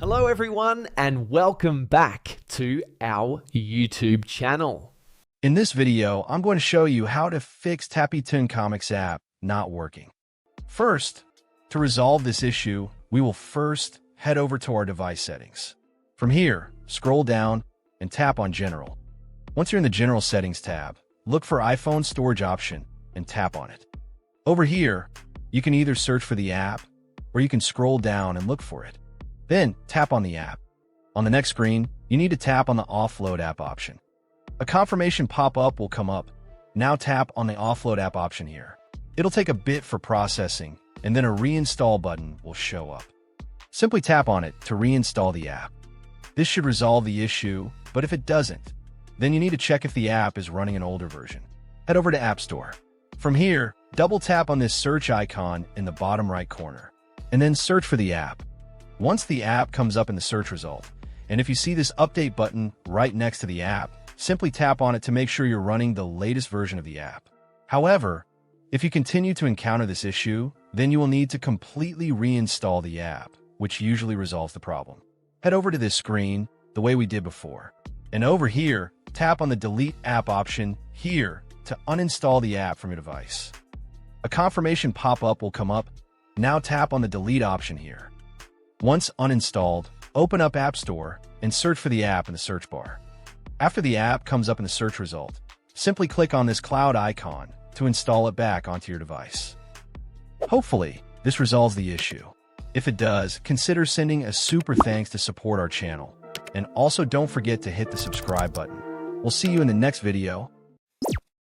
Hello everyone and welcome back to our YouTube channel. In this video, I'm going to show you how to fix Tappytoon Comics app not working. First, to resolve this issue, we will first head over to our device settings. From here, scroll down and tap on General. Once you're in the General Settings tab, look for iPhone Storage option and tap on it. Over here, you can either search for the app or you can scroll down and look for it. Then tap on the app. On the next screen, you need to tap on the Offload app option. A confirmation pop-up will come up. Now tap on the Offload app option here. It'll take a bit for processing, and then a reinstall button will show up. Simply tap on it to reinstall the app. This should resolve the issue, but if it doesn't, then you need to check if the app is running an older version. Head over to App Store. From here, double tap on this search icon in the bottom right corner, and then search for the app. Once the app comes up in the search result, and if you see this update button right next to the app, simply tap on it to make sure you're running the latest version of the app. However, if you continue to encounter this issue, then you will need to completely reinstall the app, which usually resolves the problem. Head over to this screen the way we did before, and over here, tap on the Delete App option here to uninstall the app from your device. A confirmation pop-up will come up. Now tap on the Delete option here. Once uninstalled, open up App Store and search for the app in the search bar. After the app comes up in the search result, simply click on this cloud icon to install it back onto your device. Hopefully, this resolves the issue. If it does, consider sending a super thanks to support our channel. And also don't forget to hit the subscribe button. We'll see you in the next video.